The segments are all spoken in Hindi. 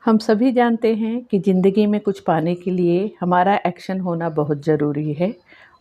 हम सभी जानते हैं कि ज़िंदगी में कुछ पाने के लिए हमारा एक्शन होना बहुत ज़रूरी है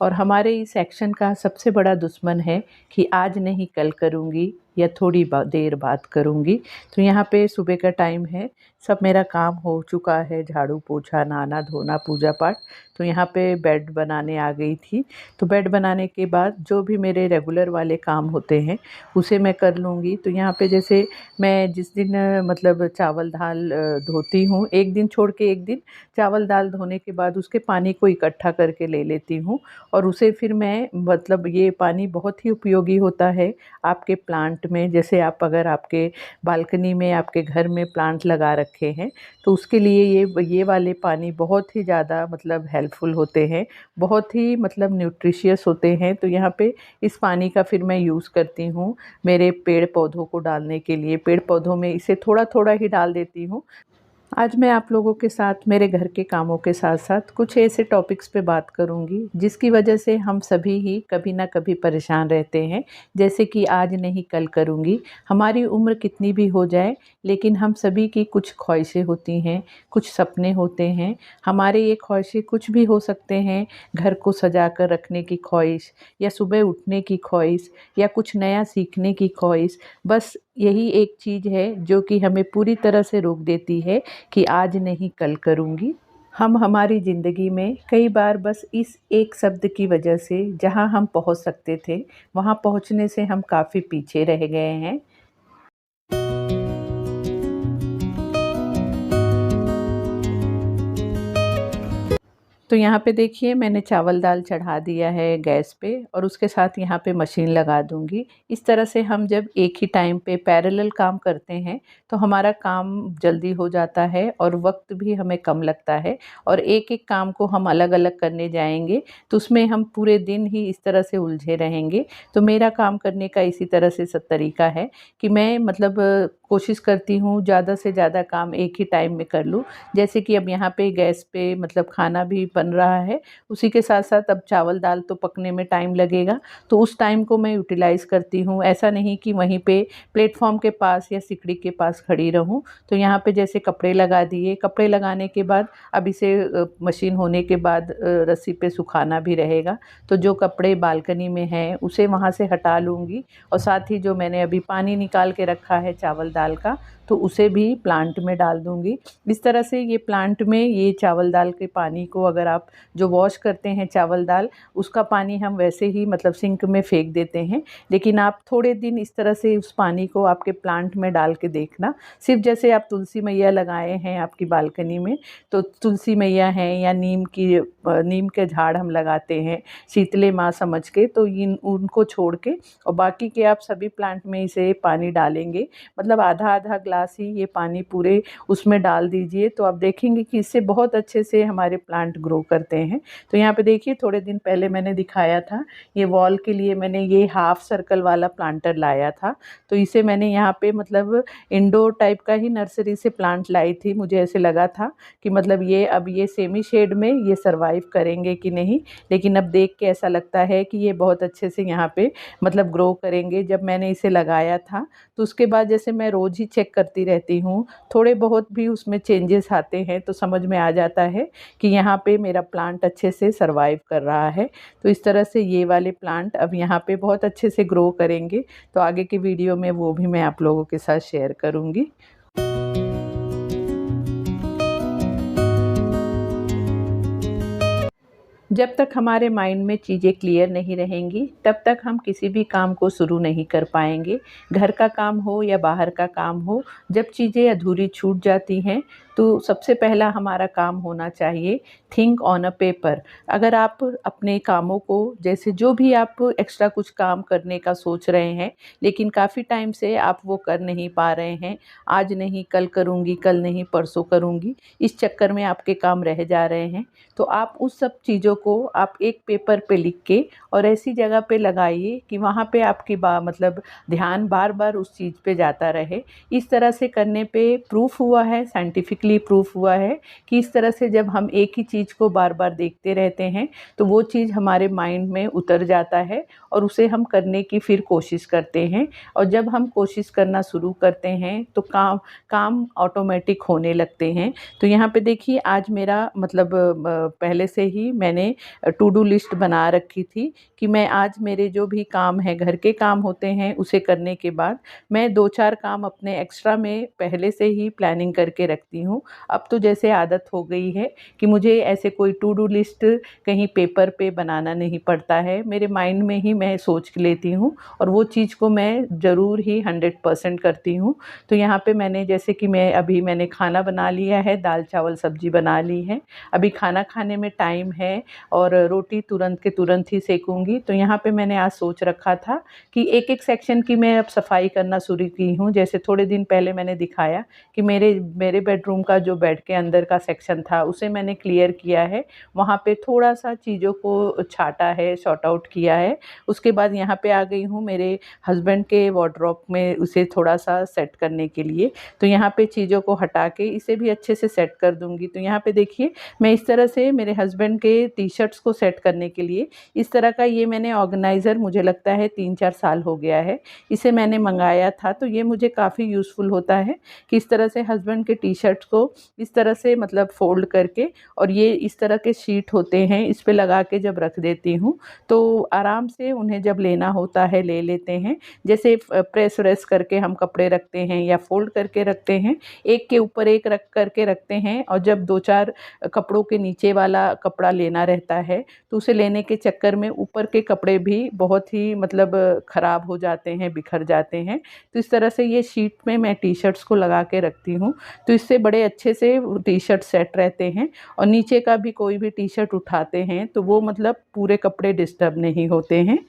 और हमारे इस एक्शन का सबसे बड़ा दुश्मन है कि आज नहीं कल करूँगी या थोड़ी देर बाद करूँगी। तो यहाँ पे सुबह का टाइम है, सब मेरा काम हो चुका है, झाड़ू पोछा नहाना धोना पूजा पाठ। तो यहाँ पे बेड बनाने आ गई थी। तो बेड बनाने के बाद जो भी मेरे रेगुलर वाले काम होते हैं उसे मैं कर लूँगी। तो यहाँ पे जैसे मैं जिस दिन मतलब चावल दाल धोती हूँ, एक दिन छोड़ के एक दिन चावल दाल धोने के बाद उसके पानी को इकट्ठा करके ले लेती हूँ और उसे फिर मैं मतलब ये पानी बहुत ही उपयोगी होता है आपके प्लांट में। जैसे आप अगर आपके बालकनी में आपके घर में प्लांट लगा रखे हैं तो उसके लिए ये वाले पानी बहुत ही ज़्यादा मतलब हेल्पफुल होते हैं, बहुत ही मतलब न्यूट्रिशियस होते हैं। तो यहाँ पे इस पानी का फिर मैं यूज़ करती हूँ मेरे पेड़ पौधों को डालने के लिए। पेड़ पौधों में इसे थोड़ा थोड़ा ही डाल देती हूँ। आज मैं आप लोगों के साथ मेरे घर के कामों के साथ-साथ कुछ ऐसे टॉपिक्स पे बात करूँगी, जिसकी वजह से हम सभी ही कभी न कभी परेशान रहते हैं। जैसे कि आज नहीं कल करूँगी, हमारी उम्र कितनी भी हो जाए, लेकिन हम सभी की कुछ ख्वाहिशें होती हैं, कुछ सपने होते हैं। हमारे ये ख्वाहिशें कुछ भी हो सकते हैं, घर को सजा कर रखने की ख्वाहिश या सुबह उठने की ख्वाहिश या कुछ नया सीखने की ख्वाहिश। बस यही एक चीज़ है जो कि हमें पूरी तरह से रोक देती है कि आज नहीं कल करूँगी। हम हमारी ज़िंदगी में कई बार बस इस एक शब्द की वजह से जहाँ हम पहुँच सकते थे, वहाँ पहुँचने से हम काफ़ी पीछे रह गए हैं। तो यहाँ पे देखिए मैंने चावल दाल चढ़ा दिया है गैस पे और उसके साथ यहाँ पे मशीन लगा दूँगी। इस तरह से हम जब एक ही टाइम पे पैरेलल काम करते हैं तो हमारा काम जल्दी हो जाता है और वक्त भी हमें कम लगता है। और एक-एक काम को हम अलग-अलग करने जाएँगे तो उसमें हम पूरे दिन ही इस तरह से उलझे रहेंगे। तो मेरा काम करने का इसी तरह से तरीका है कि मैं मतलब कोशिश करती हूँ ज़्यादा से ज़्यादा काम एक ही टाइम में कर लूँ। जैसे कि अब यहाँ पे गैस पे मतलब खाना भी बन रहा है, उसी के साथ-साथ अब चावल दाल तो पकने में टाइम लगेगा, तो उस टाइम को मैं यूटिलाइज़ करती हूँ। ऐसा नहीं कि वहीं पे प्लेटफ़ॉर्म के पास या सिकड़ी के पास खड़ी रहूँ। तो यहाँ पे जैसे कपड़े लगा दिए, कपड़े लगाने के बाद अब इसे मशीन होने के बाद रस्सी पे सुखाना भी रहेगा। तो जो कपड़े बालकनी में हैं, उसे वहाँ से हटा लूँगी और साथ ही जो मैंने अभी पानी निकाल के रखा है चावल दाल का, तो उसे भी प्लांट में डाल दूँगी। इस तरह से ये प्लांट में ये चावल दाल के पानी को अगर आप जो वॉश करते हैं चावल दाल, उसका पानी हम वैसे ही मतलब सिंक में फेंक देते हैं। लेकिन आप थोड़े दिन इस तरह से उस पानी को आपके प्लांट में डाल के देखना। सिर्फ़ जैसे आप तुलसी मैया लगाए हैं आपकी बालकनी में, तो तुलसी मैया हैं या नीम के झाड़ हम लगाते हैं, शीतले माँ समझ के, तो इन उनको छोड़ के और बाकी के आप सभी प्लांट में इसे पानी डालेंगे। मतलब आधा-आधा ग्लास ही ये पानी पूरे उसमें डाल दीजिए, तो आप देखेंगे कि इससे बहुत अच्छे से हमारे प्लांट ग्रो करते हैं। तो यहाँ पे देखिए थोड़े दिन पहले मैंने दिखाया था, ये वॉल के लिए मैंने ये हाफ सर्कल वाला प्लांटर लाया था। तो इसे मैंने यहाँ पे मतलब इंडोर टाइप का ही नर्सरी से प्लांट लाई थी। मुझे ऐसे लगा था कि मतलब ये अब ये सेमी शेड में ये सर्वाइव करेंगे कि नहीं, लेकिन अब देख के ऐसा लगता है कि ये बहुत अच्छे से यहाँ पे मतलब ग्रो करेंगे। जब मैंने इसे लगाया था तो उसके बाद जैसे मैं रोज़ ही चेक करती रहती हूँ, थोड़े बहुत भी उसमें चेंजेस आते हैं तो समझ में आ जाता है कि यहाँ पे मेरा प्लांट अच्छे से सर्वाइव कर रहा है। तो इस तरह से ये वाले प्लांट अब यहाँ पे बहुत अच्छे से ग्रो करेंगे। तो आगे की वीडियो में वो भी मैं आप लोगों के साथ शेयर करूँगी। जब तक हमारे माइंड में चीज़ें क्लियर नहीं रहेंगी, तब तक हम किसी भी काम को शुरू नहीं कर पाएँगे। घर का काम हो या बाहर का काम हो, जब चीज़ें अधूरी छूट जाती हैं, तो सबसे पहला हमारा काम होना चाहिए थिंक ऑन अ पेपर। अगर आप अपने कामों को जैसे जो भी आप एक्स्ट्रा कुछ काम करने का सोच रहे हैं, लेकिन काफ़ी टाइम से आप वो कर नहीं पा रहे हैं, आज नहीं कल करूँगी, कल नहीं परसों करूँगी, इस चक्कर में आपके काम रह जा रहे हैं। तो आप उस सब चीज़ों को आप एक पेपर पे लिख के और ऐसी जगह पे लगाइए कि वहाँ पे आपकी मतलब ध्यान बार-बार उस चीज़ पे जाता रहे। इस तरह से करने पे प्रूफ हुआ है साइंटिफिकली साइंटिफिकली प्रूफ हुआ है कि इस तरह से जब हम एक ही चीज़ को बार बार देखते रहते हैं तो वो चीज़ हमारे माइंड में उतर जाता है और उसे हम करने की फिर कोशिश करते हैं। और जब हम कोशिश करना शुरू करते हैं तो काम काम ऑटोमेटिक होने लगते हैं। तो यहाँ पे देखिए आज मेरा मतलब पहले से ही मैंने टू डू लिस्ट बना रखी थी कि मैं आज मेरे जो भी काम है, घर के काम होते हैं, उसे करने के बाद मैं 2-4 काम अपने एक्स्ट्रा में पहले से ही प्लानिंग करके रखती हूँ। अब तो जैसे आदत हो गई है कि मुझे ऐसे कोई टू डू लिस्ट कहीं पेपर पे बनाना नहीं पड़ता है, मेरे माइंड में ही मैं सोच लेती हूँ और वो चीज़ को मैं ज़रूर ही 100% करती हूँ। तो यहाँ पे मैंने जैसे कि मैंने खाना बना लिया है, दाल चावल सब्जी बना ली है। अभी खाना खाने में टाइम है और रोटी तुरंत के तुरंत ही सेकूँगी। तो यहाँ पे मैंने आज सोच रखा था कि एक-एक सेक्शन की मैं अब सफाई करना शुरू की हूँ। जैसे थोड़े दिन पहले मैंने दिखाया कि मेरे मेरे बेडरूम का जो बेड के अंदर का सेक्शन था उसे मैंने क्लियर किया है। वहाँ पे थोड़ा-सा चीज़ों को छाँटा है, सॉर्ट आउट किया है। उसके बाद यहाँ पे आ गई हूँ मेरे हस्बैंड के वार्डरोब में उसे थोड़ा-सा सेट करने के लिए। तो यहाँ पे चीज़ों को हटा के इसे भी अच्छे से सेट कर दूँगी। तो यहाँ पे देखिए मैं इस तरह से मेरे हस्बैंड के टी-शर्ट्स को सेट करने के लिए इस तरह का ये मैंने ऑर्गेनाइज़र मुझे लगता है 3-4 साल हो गया है। इसे मैंने मँगाया था तो ये मुझे काफ़ी यूज़फुल होता है कि इस तरह से हस्बैंड के टी-शर्ट्स को इस तरह से मतलब फ़ोल्ड करके और ये इस तरह के शीट होते हैं, इस पे लगा के जब रख देती हूँ तो आराम से उन्हें जब लेना होता है ले लेते हैं। जैसे प्रेस व्रेस करके हम कपड़े रखते हैं या फ़ोल्ड करके रखते हैं, एक के ऊपर एक रख करके रखते हैं और जब 2-4 कपड़ों के नीचे वाला कपड़ा लेना रहता है तो उसे लेने के चक्कर में ऊपर के कपड़े भी बहुत ही मतलब ख़राब हो जाते हैं, बिखर जाते हैं। तो इस तरह से ये शीट में मैं टी-शर्ट्स को लगा के रखती हूँ, तो इससे बड़े अच्छे से टी-शर्ट सेट रहते हैं और नीचे का भी कोई भी टी-शर्ट उठाते हैं तो वो मतलब पूरे कपड़े डिस्टर्ब नहीं होते हैं।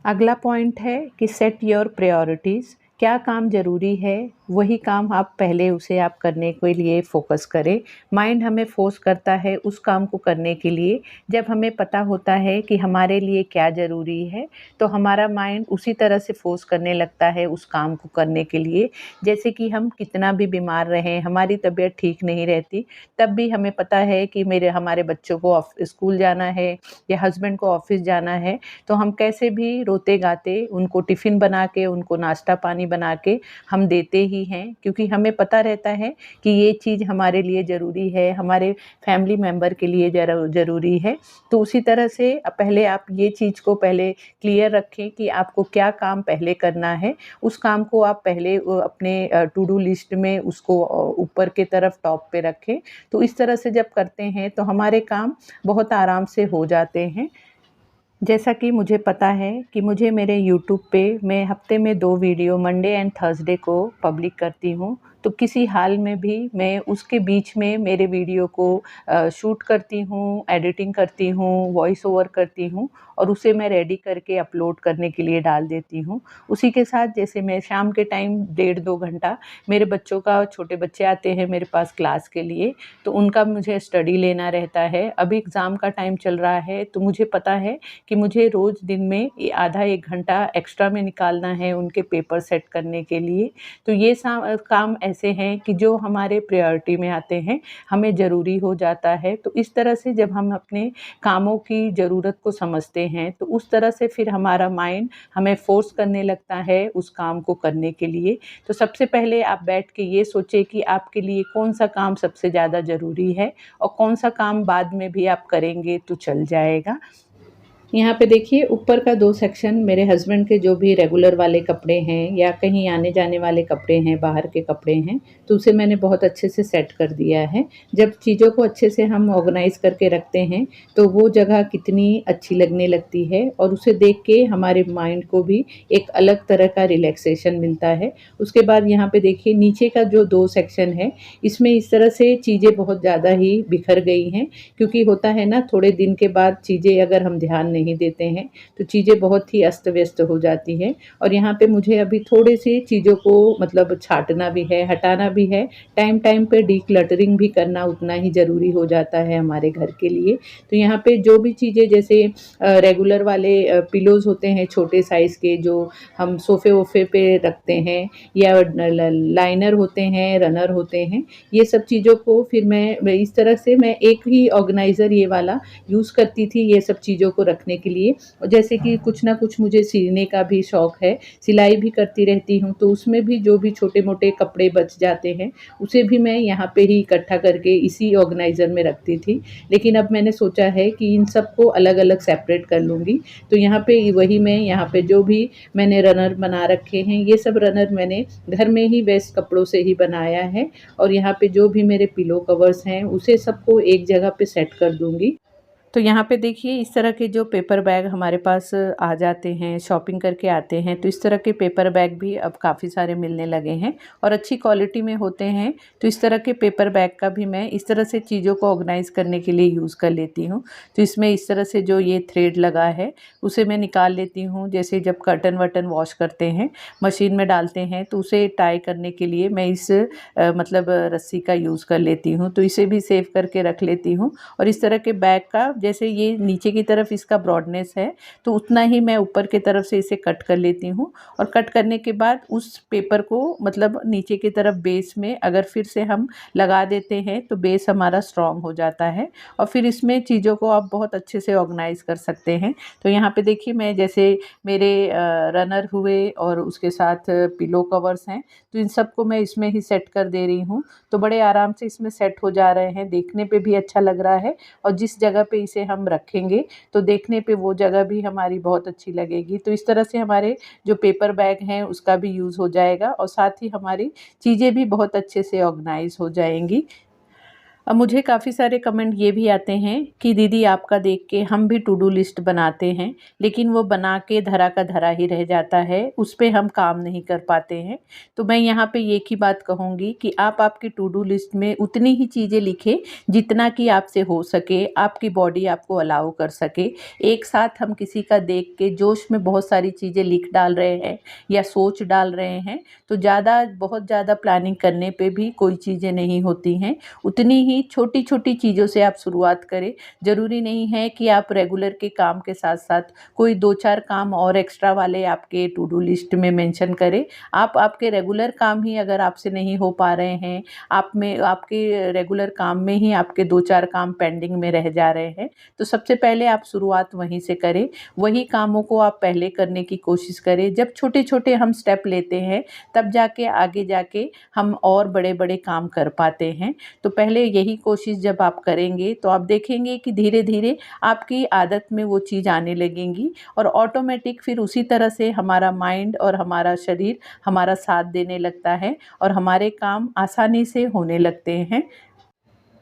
अगला पॉइंट है कि सेट योर प्रायोरिटीज़। क्या काम ज़रूरी है वही काम आप पहले उसे आप करने के लिए फ़ोकस करें। माइंड हमें फ़ोर्स करता है उस काम को करने के लिए जब हमें पता होता है कि हमारे लिए क्या ज़रूरी है, तो हमारा माइंड उसी तरह से फ़ोर्स करने लगता है उस काम को करने के लिए। जैसे कि हम कितना भी बीमार रहें, हमारी तबीयत ठीक नहीं रहती, तब भी हमें पता है कि हमारे बच्चों को स्कूल जाना है या हस्बैंड को ऑफ़िस जाना है, तो हम कैसे भी रोते-गाते उनको टिफ़िन बना के, उनको नाश्ता पानी बना के हम देते ही हैं, क्योंकि हमें पता रहता है कि ये चीज़ हमारे लिए ज़रूरी है, हमारे फैमिली मेंबर के लिए ज़रूरी है। तो उसी तरह से पहले आप ये चीज़ को पहले क्लियर रखें कि आपको क्या काम पहले करना है। उस काम को आप पहले अपने टू डू लिस्ट में उसको ऊपर की तरफ टॉप पे रखें। तो इस तरह से जब करते हैं तो हमारे काम बहुत आराम से हो जाते हैं। जैसा कि मुझे पता है कि मुझे मेरे यूट्यूब पे मैं हफ्ते में 2 वीडियो मंडे एंड थर्सडे को पब्लिक करती हूँ, तो किसी हाल में भी मैं उसके बीच में मेरे वीडियो को शूट करती हूँ, एडिटिंग करती हूँ, वॉइस ओवर करती हूँ और उसे मैं रेडी करके अपलोड करने के लिए डाल देती हूँ। उसी के साथ जैसे मैं शाम के टाइम 1.5-2 घंटा मेरे बच्चों का, छोटे बच्चे आते हैं मेरे पास क्लास के लिए, तो उनका मुझे स्टडी लेना रहता है। अभी एग्ज़ाम का टाइम चल रहा है तो मुझे पता है कि मुझे रोज़ दिन में आधा 1 घंटा एक्स्ट्रा में निकालना है उनके पेपर सेट करने के लिए। तो ये काम ऐसे हैं कि जो हमारे प्रायोरिटी में आते हैं, हमें ज़रूरी हो जाता है। तो इस तरह से जब हम अपने कामों की ज़रूरत को समझते हैं, तो उस तरह से फिर हमारा माइंड हमें फ़ोर्स करने लगता है उस काम को करने के लिए। तो सबसे पहले आप बैठ के ये सोचें कि आपके लिए कौन-सा काम सबसे ज़्यादा ज़रूरी है और कौन-सा काम बाद में भी आप करेंगे तो चल जाएगा। यहाँ पे देखिए ऊपर का 2 सेक्शन मेरे हस्बैंड के जो भी रेगुलर वाले कपड़े हैं या कहीं आने-जाने वाले कपड़े हैं, बाहर के कपड़े हैं, तो उसे मैंने बहुत अच्छे से सेट कर दिया है। जब चीज़ों को अच्छे से हम ऑर्गनाइज़ करके रखते हैं, तो वो जगह कितनी अच्छी लगने लगती है और उसे देख के हमारे माइंड को भी एक अलग तरह का रिलैक्सेशन मिलता है। उसके बाद यहाँ पे देखिए नीचे का जो 2 सेक्शन है, इसमें इस तरह से चीज़ें बहुत ज़्यादा ही बिखर गई हैं, क्योंकि होता है ना थोड़े दिन के बाद चीज़ें अगर हम ध्यान नहीं नहीं देते हैं, तो चीज़ें बहुत ही अस्त-व्यस्त हो जाती हैं। और यहाँ पे मुझे अभी थोड़े-से चीज़ों को मतलब छाँटना भी है, हटाना भी है, टाइम-टाइम पे डिक्लटरिंग भी करना उतना ही ज़रूरी हो जाता है हमारे घर के लिए। तो यहाँ पे जो भी चीज़ें जैसे रेगुलर वाले पिलोज़ होते हैं छोटे साइज़ के, जो हम सोफ़े-वोफ़े पे रखते हैं, या ल लाइनर होते हैं, रनर होते हैं, ये सब चीज़ों को फिर मैं इस तरह से मैं एक ही ऑर्गेनाइज़र ये वाला यूज़ करती थी ये सब चीज़ों को रखने के लिए। और जैसे कि कुछ ना कुछ मुझे सिलने का भी शौक है, सिलाई भी करती रहती हूँ, तो उसमें भी जो भी छोटे-मोटे कपड़े बच जाते हैं, उसे भी मैं यहाँ पे ही इकट्ठा करके इसी ऑर्गेनाइज़र में रखती थी। लेकिन अब मैंने सोचा है कि इन सबको अलग-अलग सेपरेट कर लूँगी। तो यहाँ पे वही मैं यहाँ पे जो भी मैंने रनर बना रखे हैं, ये सब रनर मैंने घर में ही वेस्ट कपड़ों से ही बनाया है। और यहाँ पे जो भी मेरे पिलो कवर्स हैं, उसे सबको एक जगह पे सेट कर दूँगी। तो यहाँ पे देखिए इस तरह के जो पेपर बैग हमारे पास आ जाते हैं, शॉपिंग करके आते हैं, तो इस तरह के पेपर बैग भी अब काफ़ी सारे मिलने लगे हैं और अच्छी क्वालिटी में होते हैं। तो इस तरह के पेपर बैग का भी मैं इस तरह से चीज़ों को ऑर्गेनाइज़ करने के लिए यूज़ कर लेती हूँ। तो इसमें इस तरह से जो ये थ्रेड लगा है, उसे मैं निकाल लेती हूँ। जैसे जब कर्टन वर्टन वॉश करते हैं, मशीन में डालते हैं, तो उसे टाई करने के लिए मैं इस मतलब रस्सी का यूज़ कर लेती हूँ। तो इसे भी सेव करके रख लेती हूँ। और इस तरह के बैग का जैसे ये नीचे की तरफ इसका ब्रॉडनेस है, तो उतना ही मैं ऊपर की तरफ से इसे कट कर लेती हूँ। और कट करने के बाद उस पेपर को मतलब नीचे की तरफ बेस में अगर फिर से हम लगा देते हैं, तो बेस हमारा स्ट्रॉन्ग हो जाता है और फिर इसमें चीज़ों को आप बहुत अच्छे से ऑर्गेनाइज़ कर सकते हैं। तो यहाँ पे देखिए मैं जैसे मेरे रनर हुए और उसके साथ पिलो कवर्स हैं, तो इन सबको मैं इसमें ही सेट कर दे रही हूँ। तो बड़े आराम से इसमें सेट हो जा रहे हैं, देखने पे भी अच्छा लग रहा है और जिस जगह पे इसे हम रखेंगे, तो देखने पे वो जगह भी हमारी बहुत अच्छी लगेगी। तो इस तरह से हमारे जो पेपर बैग हैं उसका भी यूज़ हो जाएगा और साथ ही हमारी चीज़ें भी बहुत अच्छे से ऑर्गेनाइज़ हो जाएँगी। अब मुझे काफ़ी सारे कमेंट ये भी आते हैं कि दीदी आपका देख के हम भी टू डू लिस्ट बनाते हैं, लेकिन वो बना के धरा का धरा ही रह जाता है, उस पे हम काम नहीं कर पाते हैं। तो मैं यहाँ पे एक ही बात कहूँगी कि आप आपकी टू डू लिस्ट में उतनी ही चीज़ें लिखें जितना कि आपसे हो सके, आपकी बॉडी आपको अलाउ कर सके। एक साथ हम किसी का देख के जोश में बहुत सारी चीज़ें लिख डाल रहे हैं या सोच डाल रहे हैं, तो बहुत ज़्यादा प्लानिंग करने पे भी कोई चीज़ें नहीं होती हैं। उतनी ही छोटी-छोटी चीज़ों से आप शुरुआत करें। ज़रूरी नहीं है कि आप रेगुलर के काम के साथ-साथ कोई 2-4 काम और एक्स्ट्रा वाले आपके टू डू लिस्ट में मेंशन करें। आप आपके रेगुलर काम ही अगर आपसे नहीं हो पा रहे हैं, आपके रेगुलर काम में ही आपके 2-4 काम पेंडिंग में रह जा रहे हैं, तो सबसे पहले आप शुरुआत वहीं से करें। वही कामों को आप पहले करने की कोशिश करें। जब छोटे-छोटे हम स्टेप लेते हैं, तब जाके आगे जाके हम और बड़े-बड़े काम कर पाते हैं। तो पहले यही कोशिश जब आप करेंगे, तो आप देखेंगे कि धीरे-धीरे आपकी आदत में वो चीज़ आने लगेंगी और ऑटोमेटिक फिर उसी तरह से हमारा माइंड और हमारा शरीर हमारा साथ देने लगता है और हमारे काम आसानी से होने लगते हैं।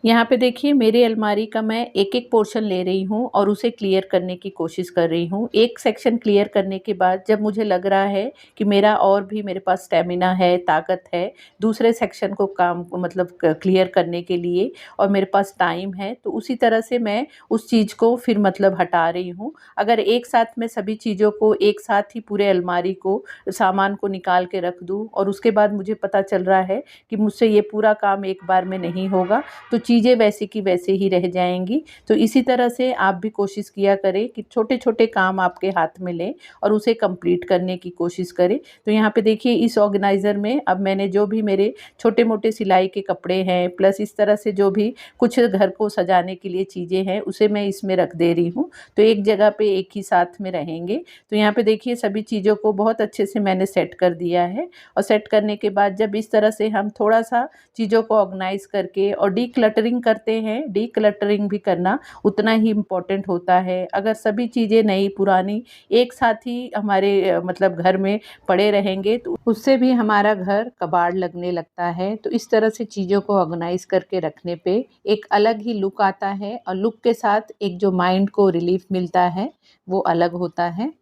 यहाँ पे देखिए मेरी अलमारी का मैं एक-एक पोर्शन ले रही हूँ और उसे क्लियर करने की कोशिश कर रही हूँ। एक सेक्शन क्लियर करने के बाद जब मुझे लग रहा है कि मेरा और भी मेरे पास स्टैमिना है, ताकत है, दूसरे सेक्शन को काम मतलब क्लियर करने के लिए और मेरे पास टाइम है, तो उसी तरह से मैं उस चीज़ को फिर मतलब हटा रही हूँ। अगर एक साथ मैं सभी चीज़ों को एक साथ ही पूरे अलमारी को सामान को निकाल के रख दूँ और उसके बाद मुझे पता चल रहा है कि मुझसे ये पूरा काम एक बार में नहीं होगा, तो चीज़ें वैसे की वैसे ही रह जाएँगी। तो इसी तरह से आप भी कोशिश किया करें कि छोटे-छोटे काम आपके हाथ में लें और उसे कंप्लीट करने की कोशिश करें। तो यहाँ पे देखिए इस ऑर्गेनाइज़र में अब मैंने जो भी मेरे छोटे-मोटे सिलाई के कपड़े हैं, प्लस इस तरह से जो भी कुछ घर को सजाने के लिए चीज़ें हैं, उसे मैं इसमें रख दे रही हूँ। तो एक जगह पे एक ही साथ में रहेंगे। तो यहाँ पे देखिए सभी चीज़ों को बहुत अच्छे से मैंने सेट कर दिया है और सेट करने के बाद जब इस तरह से हम थोड़ा-सा चीज़ों को ऑर्गेनाइज़ करके और डीक्लटरिंग करते हैं, डीक्लटरिंग भी करना उतना ही इम्पोर्टेंट होता है। अगर सभी चीज़ें नई पुरानी एक साथ ही हमारे मतलब घर में पड़े रहेंगे, तो उससे भी हमारा घर कबाड़ लगने लगता है। तो इस तरह से चीज़ों को ऑर्गेनाइज़ करके रखने पे एक अलग ही लुक आता है और लुक के साथ एक जो माइंड को रिलीफ़ मिलता है, वो अलग होता है।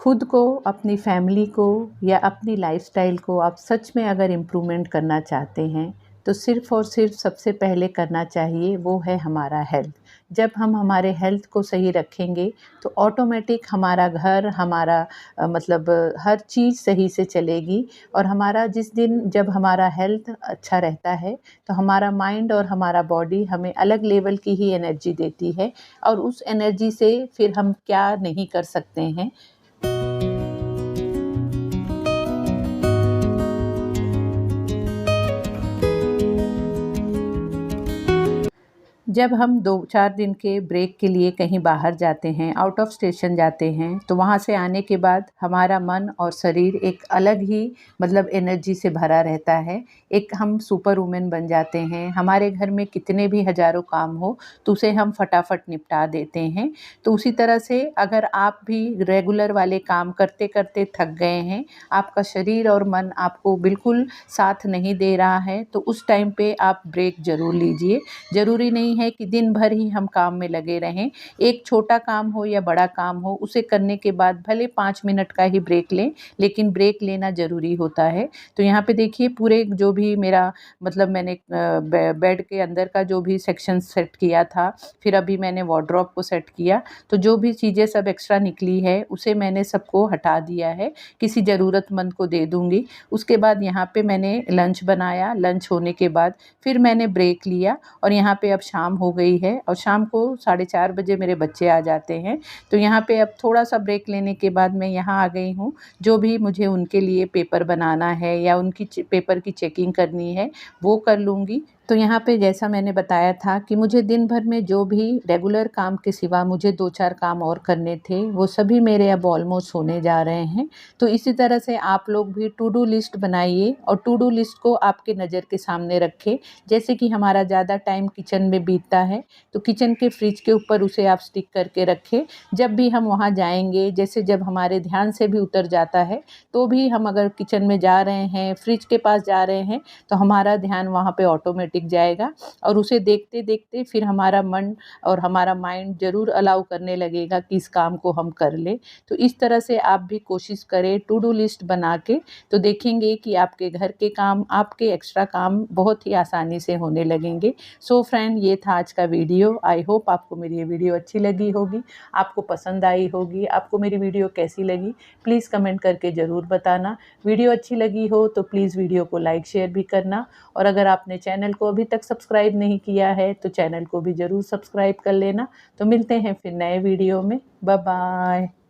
खुद को, अपनी फैमिली को या अपनी लाइफ़स्टाइल को आप सच में अगर इम्प्रूवमेंट करना चाहते हैं, तो सिर्फ़ और सिर्फ़ सबसे पहले करना चाहिए वो है हमारा हेल्थ। जब हम हमारे हेल्थ को सही रखेंगे, तो ऑटोमेटिक हमारा घर, हमारा हर चीज़ सही से चलेगी। और हमारा जिस दिन जब हमारा हेल्थ अच्छा रहता है, तो हमारा माइंड और हमारा बॉडी हमें अलग लेवल की ही एनर्जी देती है, और उस एनर्जी से फिर हम क्या नहीं कर सकते हैं। जब हम 2-4 दिन के ब्रेक के लिए कहीं बाहर जाते हैं, आउट ऑफ स्टेशन जाते हैं, तो वहाँ से आने के बाद हमारा मन और शरीर एक अलग ही एनर्जी से भरा रहता है। एक हम सुपर वुमन बन जाते हैं। हमारे घर में कितने भी हज़ारों काम हो, तो उसे हम फटाफट निपटा देते हैं। तो उसी तरह से अगर आप भी रेगुलर वाले काम करते-करते थक गए हैं, आपका शरीर और मन आपको बिल्कुल साथ नहीं दे रहा है, तो उस टाइम पे आप ब्रेक ज़रूर लीजिए। ज़रूरी नहीं है कि दिन भर ही हम काम में लगे रहें। एक छोटा काम हो या बड़ा काम हो, उसे करने के बाद भले 5 मिनट का ही ब्रेक लें, लेकिन ब्रेक लेना ज़रूरी होता है। तो यहाँ पे देखिए, पूरे जो भी मेरा मैंने बेड के अंदर का जो भी सेक्शन सेट किया था, फिर अभी मैंने वार्डरोब को सेट किया, तो जो भी चीज़ें सब एक्स्ट्रा निकली है, उसे मैंने सबको हटा दिया है, किसी ज़रूरतमंद को दे दूँगी। उसके बाद यहाँ पे मैंने लंच बनाया, लंच होने के बाद फिर मैंने ब्रेक लिया, और यहाँ पे अब शाम हो गई है, और शाम को 4:30 बजे मेरे बच्चे आ जाते हैं। तो यहाँ पे अब थोड़ा-सा ब्रेक लेने के बाद मैं यहाँ आ गई हूँ। जो भी मुझे उनके लिए पेपर बनाना है या उनकी पेपर की चेकिंग करनी है, वो कर लूँगी। तो यहाँ पे जैसा मैंने बताया था कि मुझे दिन भर में जो भी रेगुलर काम के सिवा मुझे 2-4 काम और करने थे, वो सभी मेरे अब ऑलमोस्ट होने जा रहे हैं। तो इसी तरह से आप लोग भी टू डू लिस्ट बनाइए, और टू डू लिस्ट को आपके नज़र के सामने रखें। जैसे कि हमारा ज़्यादा टाइम किचन में बीतता है, तो किचन के फ्रिज के ऊपर उसे आप स्टिक करके रखें। जब भी हम वहाँ जाएँगे, जैसे जब हमारे ध्यान से भी उतर जाता है, तो भी हम अगर किचन में जा रहे हैं, फ्रिज के पास जा रहे हैं, तो हमारा ध्यान वहाँ पे ऑटोमेटिक जाएगा, और उसे देखते-देखते फिर हमारा मन और हमारा माइंड ज़रूर अलाउ करने लगेगा कि इस काम को हम कर लें। तो इस तरह से आप भी कोशिश करें टू डू लिस्ट बना के, तो देखेंगे कि आपके घर के काम, आपके एक्स्ट्रा काम बहुत ही आसानी से होने लगेंगे। सो फ्रेंड, ये था आज का वीडियो। आई होप आपको मेरी ये वीडियो अच्छी लगी होगी, आपको पसंद आई होगी। आपको मेरी वीडियो कैसी लगी, प्लीज़ कमेंट करके ज़रूर बताना। वीडियो अच्छी लगी हो तो प्लीज़ वीडियो को लाइक शेयर भी करना, और अगर आपने चैनल को अभी तक सब्सक्राइब नहीं किया है, तो चैनल को भी ज़रूर सब्सक्राइब कर लेना। तो मिलते हैं फिर नए वीडियो में। Bye bye.